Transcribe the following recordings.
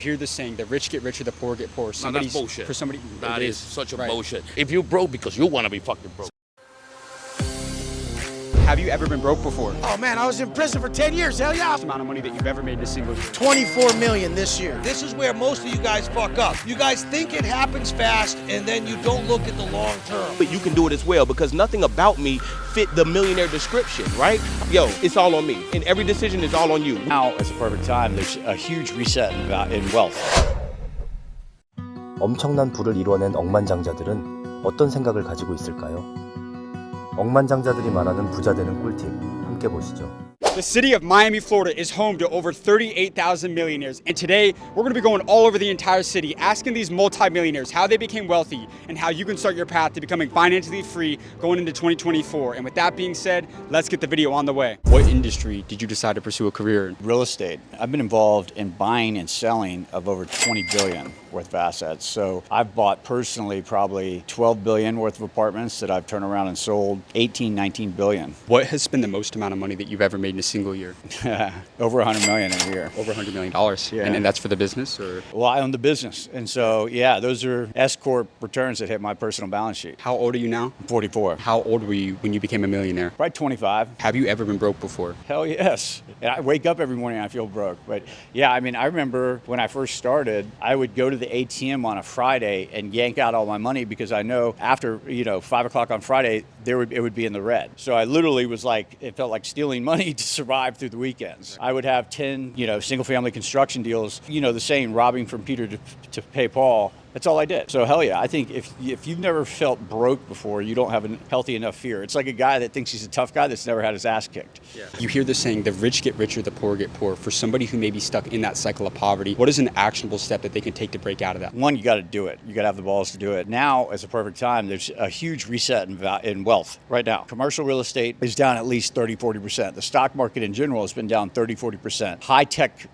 Hear the saying, the rich get richer, the poor get poorer. No, that's bullshit. For somebody, that is such a right. bullshit. If you broke because you want to be fucking broke. Have you ever been broke before? Oh man, I was in prison for 10 years, hell yeah! The amount of money that you've ever made in a single year. 24 million this year. This is where most of you guys fuck up. You guys think it happens fast and then you don't look at the long term. But you can do it as well because nothing about me fit the millionaire description, right? Yo, it's all on me. And every decision is all on you. Now is a perfect time. There's a huge reset in wealth. 엄청난 부를 이뤄낸 억만장자들은 어떤 생각을 가지고 있을까요? 억만장자들이 말하는 부자되는 꿀팁 함께 보시죠. The city of Miami, Florida is home to over 38,000 millionaires. And today, we're going to be going all over the entire city, asking these multimillionaires how they became wealthy and how you can start your path to becoming financially free going into 2024. And with that being said, let's get the video on the way. What industry did you decide to pursue a career in? Real estate. I've been involved in buying and selling of over 20 billion worth of assets. So I've bought personally probably 12 billion worth of apartments that I've turned around and sold 18, 19 billion. What has been the most amount of money that you've ever made in a single year? Over 100 million a year. Over $100 million. Yeah. And that's for the business, or? Well, I own the business. And so, yeah, those are S-Corp returns that hit my personal balance sheet. How old are you now? I'm 44. How old were you when you became a millionaire? Probably 25. Have you ever been broke before? Hell yes. And I wake up every morning and I feel broke. But yeah, I mean, I remember when I first started, I would go to the ATM on a Friday and yank out all my money because I know after, 5 o'clock on Friday, it would be in the red. So I literally was like, it felt like stealing money to survive through the weekends. I would have 10, single family construction deals, the saying, robbing from Peter to pay Paul. That's all I did. So hell yeah, I think if you've never felt broke before, you don't have a healthy enough fear. It's like a guy that thinks he's a tough guy that's never had his ass kicked. Yeah. You hear the saying, the rich get richer, the poor get poorer. For somebody who may be stuck in that cycle of poverty, what is an actionable step that they can take to break out of that? One, you got to do it. You got to have the balls to do it. Now is a perfect time. There's a huge reset in wealth right now. Commercial real estate is down at least 30, 40%. The stock market in general has been down 30, 40%. High tech,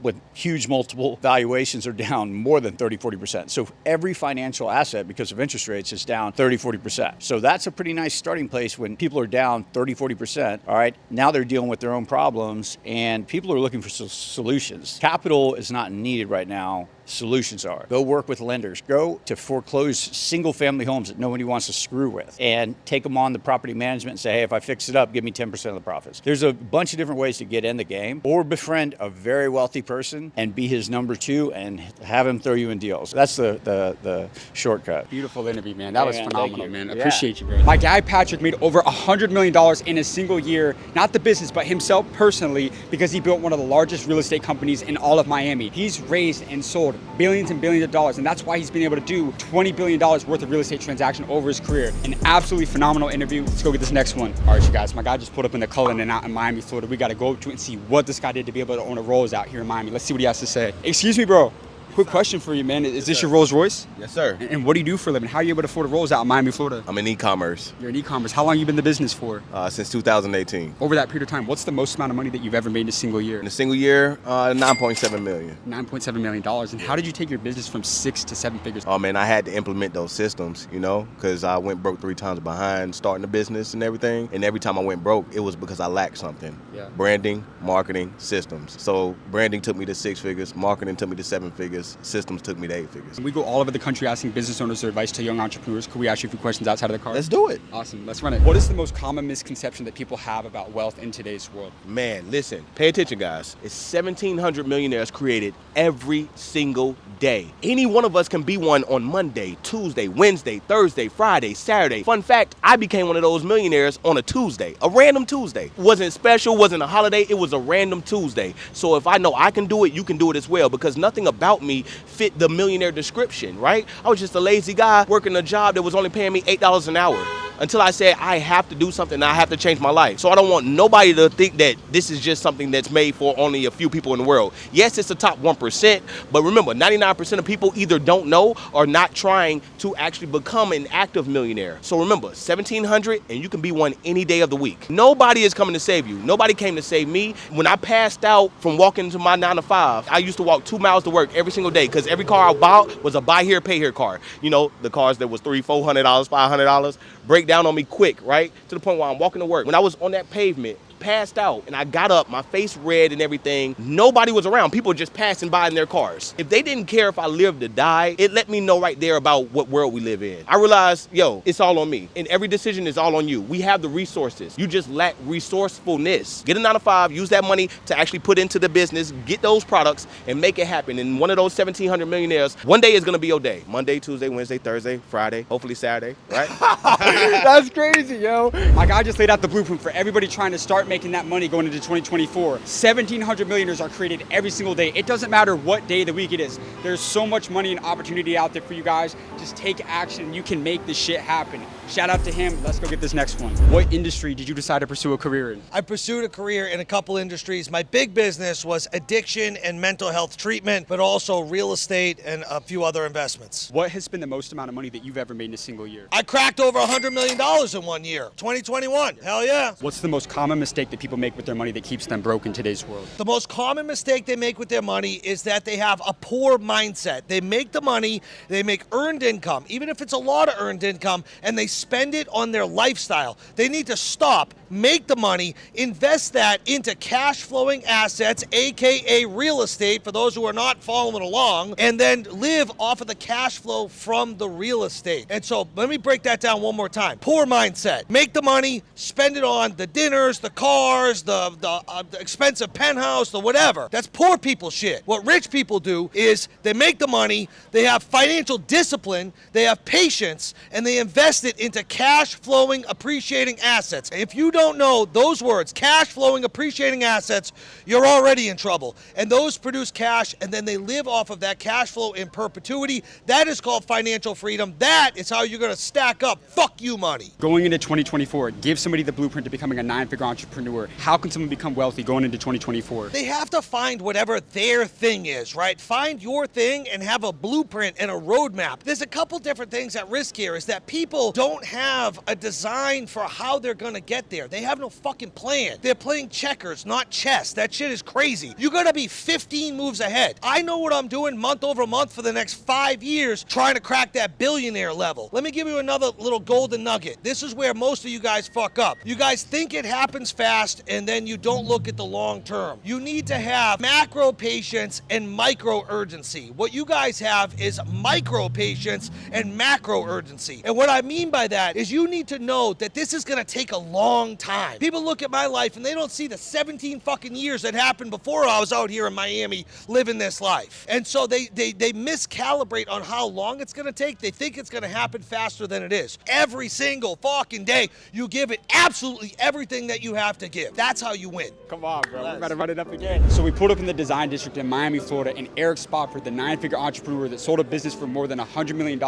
with huge multiple valuations are down more than 30, 40%. So every financial asset because of interest rates is down 30, 40%. So that's a pretty nice starting place when people are down 30, 40%. All right. Now they're dealing with their own problems and people are looking for solutions. Capital is not needed right now. Solutions are. Go work with lenders. Go to foreclose single family homes that nobody wants to screw with and take them on the property management and say, hey, if I fix it up, give me 10% of the profits. There's a bunch of different ways to get in the game or befriend a very wealthy person and be his number two and have him throw you in deals. That's the shortcut. Beautiful interview, man. That was phenomenal, man. Yeah. Appreciate you, bro. My guy, Patrick, made over $100 million in a single year. Not the business, but himself personally, because he built one of the largest real estate companies in all of Miami. He's raised and sold billions and billions of dollars, and that's why he's been able to do $20 billion worth of real estate transaction over his career. An absolutely phenomenal interview. Let's go get this next one. All right, you guys, my guy just pulled up in the Cullinan out in Miami, Florida. We got to go to it and see what this guy did to be able to own a Rolls out here in Miami. Let's see what he has to say. Excuse me, bro. Quick question for you, man. Is this your Rolls Royce? Yes, sir. And what do you do for a living? How are you able to afford a Rolls out in Miami, Florida? I'm in e-commerce You're in e-commerce. How long have you been in the business for? since 2018. Over that period of time, what's the most amount of money that you've ever made in a single year? In a single year, 9.7 million. $9.7 million. And how did you take your business from 6 to 7 figures? Oh man, I had to implement those systems, because I went broke 3 times behind starting the business and everything. And every time I went broke, it was because I lacked something. Yeah. Branding, marketing, systems. So branding took me to 6 figures, marketing took me to 7 figures, systems took me to 8 figures. We go all over the country asking business owners their advice to young entrepreneurs. Could we ask you a few questions outside of the car? Let's do it. Awesome. Let's run it. What is the most common misconception that people have about wealth in today's world? Man, listen, pay attention, guys. It's 1,700 millionaires created every single day. Any one of us can be one on Monday, Tuesday, Wednesday, Thursday, Friday, Saturday. Fun fact, I became one of those millionaires on a Tuesday, a random Tuesday. Wasn't special, wasn't a holiday, it was a random Tuesday. So if I know I can do it, you can do it as well, because nothing about me fit the millionaire description, right? I was just a lazy guy working a job that was only paying me $8 an hour. Until I said I have to do something and I have to change my life. So I don't want nobody to think that this is just something that's made for only a few people in the world. Yes, it's the top 1%, but remember, 99% of people either don't know or not trying to actually become an active millionaire. So remember, 1,700 and you can be one any day of the week. Nobody is coming to save you. Nobody came to save me. When I passed out from walking to my 9 to 5, I used to walk 2 miles to work every single day because every car I bought was a buy here, pay here car. The cars that was $300, $400, $500, break down on me quick, right? To the point where I'm walking to work. When I was on that pavement, passed out, and I got up, my face red and everything. Nobody was around. People were just passing by in their cars. If they didn't care if I lived or died, it let me know right there about what world we live in. I realized, yo, it's all on me. And every decision is all on you. We have the resources. You just lack resourcefulness. Get a 9-to-5, use that money to actually put into the business, get those products, and make it happen. And one of those 1,700 millionaires, one day is gonna be your day. Monday, Tuesday, Wednesday, Thursday, Friday, hopefully Saturday, right? That's crazy, yo. My guy just laid out the blueprint for everybody trying to start making that money going into 2024. 1,700 millionaires are created every single day. It doesn't matter what day of the week it is. There's so much money and opportunity out there for you guys. Just take action. You can make this shit happen. Shout out to him. Let's go get this next one. What industry did you decide to pursue a career in? I pursued a career in a couple industries. My big business was addiction and mental health treatment, but also real estate and a few other investments. What has been the most amount of money that you've ever made in a single year? I cracked over $100 million in 1 year, 2021. Hell yeah. What's the most common mistake that people make with their money that keeps them broke in today's world? The most common mistake they make with their money is that they have a poor mindset. They make the money, they make earned income, even if it's a lot of earned income, and they spend it on their lifestyle. They need to stop, make the money, invest that into cash flowing assets, AKA real estate, for those who are not following along, and then live off of the cash flow from the real estate. And so let me break that down one more time. Poor mindset. Make the money, spend it on the dinners, the cars, the expensive penthouse, the whatever. That's poor people shit. What rich people do is they make the money, they have financial discipline, they have patience, and they invest it into cash flowing, appreciating assets. If you don't know those words, cash flowing, appreciating assets, you're already in trouble. And those produce cash, and then they live off of that cash flow in perpetuity. That is called financial freedom. That is how you're going to stack up fuck you money. Going into 2024, give somebody the blueprint to becoming a 9-figure entrepreneur. How can someone become wealthy going into 2024? They have to find whatever their thing is, right? Find your thing and have a blueprint and a roadmap. There's a couple different things at risk here, is that people don't have a design for how they're going to get there. They have no fucking plan. They're playing checkers, not chess. That shit is crazy. You got to be 15 moves ahead. I know what I'm doing month over month for the next 5 years trying to crack that billionaire level. Let me give you another little golden nugget. This is where most of you guys fuck up. You guys think it happens fast and then you don't look at the long term. You need to have macro patience and micro urgency. What you guys have is micro patience and macro urgency. And what I mean by that is you need to know that this is going to take a long time. People look at my life and they don't see the 17 fucking years that happened before I was out here in Miami living this life. And so they miscalibrate on how long it's going to take. They think it's going to happen faster than it is. Every single fucking day, you give it absolutely everything that you have to give. That's how you win. Come on, bro. We're about to run it up again. So we pulled up in the design district in Miami, Florida, and Eric Spofford, the 9-figure entrepreneur that sold a business for more than $100 million,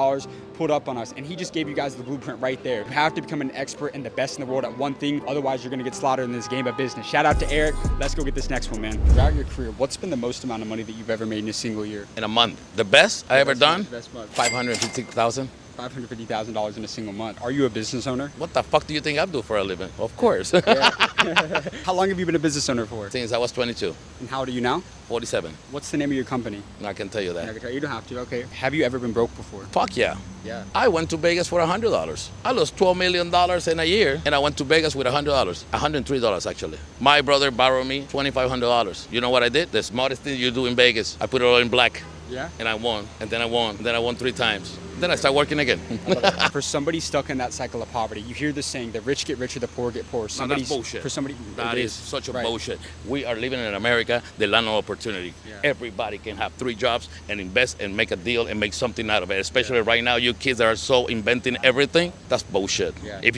pulled up on us, and he just gave you guys the blueprint right there. You have to become an expert and the best in the world at one thing, otherwise you're gonna get slaughtered in this game of business. Shout out to Eric. Let's go get this next one, man. Throughout your career, what's been the most amount of money that you've ever made in a single year? In a month. The best I ever done? Best month. 550,000. $550,000 in a single month. Are you a business owner? What the fuck do you think I do for a living? Of course. How long have you been a business owner for? Since I was 22. And how old are you now? 47. What's the name of your company? I can tell you that. You don't have to, okay. Have you ever been broke before? Fuck yeah. Yeah. I went to Vegas for $100. I lost $12 million in a year, and I went to Vegas with $100. $103 actually. My brother borrowed me $2,500. You know what I did? The smartest thing you do in Vegas. I put it all in black. Yeah? And I won, and then I won, and then I won 3 times. Then I start working again. For somebody stuck in that cycle of poverty, you hear this saying, the rich get richer, the poor get poor. No, that's bullshit. For somebody, that it is such a right. bullshit. We are living in America, the land of opportunity. Yeah. Everybody can have 3 jobs and invest and make a deal and make something out of it. Especially right now, you kids that are so inventing everything, that's bullshit. Yeah. If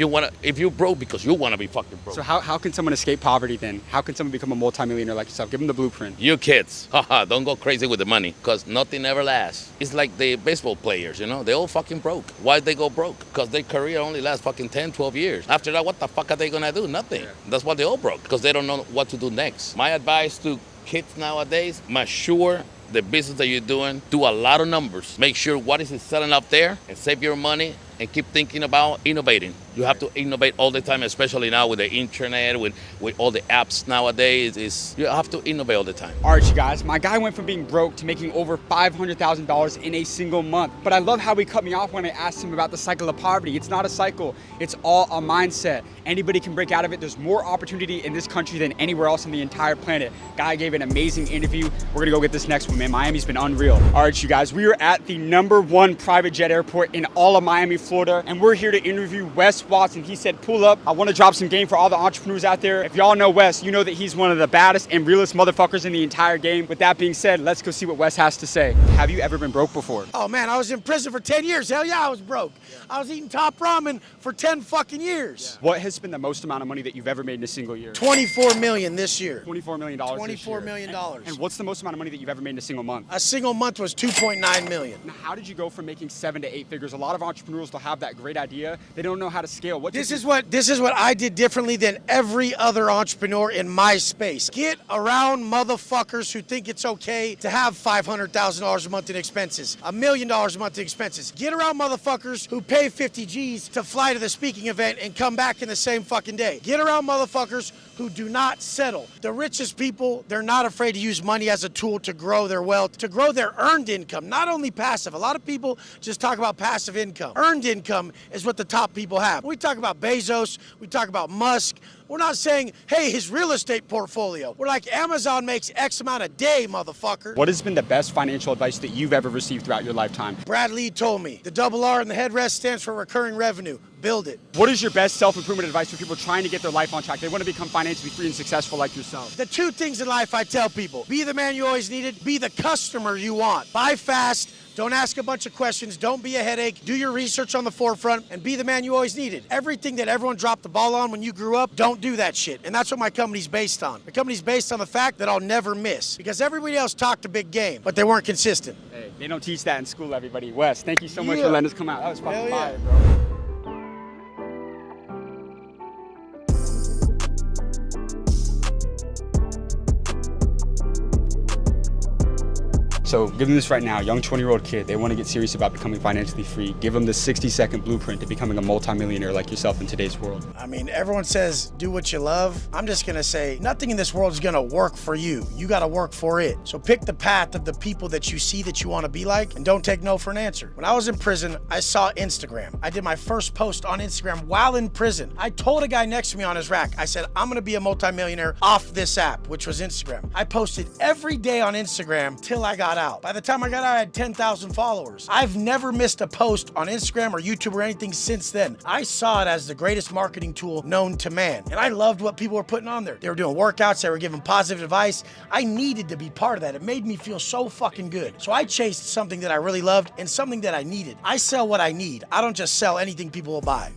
you're broke because you want to be fucking broke. So how can someone escape poverty then? How can someone become a multimillionaire like yourself? Give them the blueprint. You kids, don't go crazy with the money, because nothing ever lasts. It's like the baseball players, they all fucking broke. Why'd they go broke? Because their career only lasts fucking 10, 12 years. After that, what the fuck are they gonna do? Nothing. Yeah. That's why they all broke, because they don't know what to do next. My advice to kids nowadays, make sure the business that you're doing, do a lot of numbers. Make sure what is it selling up there, and save your money, and keep thinking about innovating. You have to innovate all the time, especially now with the internet, with all the apps nowadays. You have to innovate all the time. All right, you guys, my guy went from being broke to making over $500,000 in a single month. But I love how he cut me off when I asked him about the cycle of poverty. It's not a cycle, it's all a mindset. Anybody can break out of it. There's more opportunity in this country than anywhere else on the entire planet. Guy gave an amazing interview. We're gonna go get this next one, man. Miami's been unreal. All right, you guys, we are at the #1 private jet airport in all of Miami, Florida, and we're here to interview Wes Watson. He said, pull up. I wanna drop some game for all the entrepreneurs out there. If y'all know Wes, you know that he's one of the baddest and realest motherfuckers in the entire game. With that being said, let's go see what Wes has to say. Have you ever been broke before? Oh man, I was in prison for 10 years. Hell yeah, I was broke. I was eating top ramen for 10 fucking years. What has been the most amount of money that you've ever made in a single year? 24 million this year. $24 million. $24 million. And what's the most amount of money that you've ever made in a single month? A single month was 2.9 million. Now, how did you go from making 7 to 8 figures? A lot of entrepreneurs will have that great idea. They don't know how to scale. This is what I did differently than every other entrepreneur in my space. Get around motherfuckers who think it's okay to have $500,000 a month in expenses, $1 million a month in expenses. Get around motherfuckers who pay 50 G's to fly to the speaking event and come back in the same fucking day. Get around motherfuckers who do not settle. The richest people, they're not afraid to use money as a tool to grow their wealth, to grow their earned income, not only passive. A lot of people just talk about passive income. Earned income is what the top people have. We talk about Bezos, we talk about Musk. We're not saying, hey, his real estate portfolio. We're like, Amazon makes X amount a day, motherfucker. What has been the best financial advice that you've ever received throughout your lifetime? Brad Lee told me, the double R in the headrest stands for recurring revenue. Build it. What is your best self-improvement advice for people trying to get their life on track? They want to become financially free and successful like yourself. The 2 things in life I tell people: be the man you always needed, be the customer you want. Buy fast, don't ask a bunch of questions, don't be a headache, do your research on the forefront, and be the man you always needed. Everything that everyone dropped the ball on when you grew up, don't do that shit. And that's what my company's based on. My company's based on the fact that I'll never miss. Because everybody else talked a big game, but they weren't consistent. Hey, they don't teach that in school, everybody. Wes, thank you so much Yeah. for letting us come out. That was fucking Hell yeah. fire, bro. So give them this right now, young 20-year-old kid, they want to get serious about becoming financially free. Give them the 60-second blueprint to becoming a multimillionaire like yourself in today's world. I mean, everyone says, do what you love. I'm just gonna say, nothing in this world is gonna work for you. You gotta work for it. So pick the path of the people that you see that you wanna be like, and don't take no for an answer. When I was in prison, I saw Instagram. I did my first post on Instagram while in prison. I told a guy next to me on his rack, I said, I'm gonna be a multimillionaire off this app, which was Instagram. I posted every day on Instagram till I got out. By the time I got out, I had 10,000 followers. I've never missed a post on Instagram or YouTube or anything since then. I saw it as the greatest marketing tool known to man. And I loved what people were putting on there. They were doing workouts, they were giving positive advice. I needed to be part of that. It made me feel so fucking good. So I chased something that I really loved and something that I needed. I sell what I need. I don't just sell anything people will buy.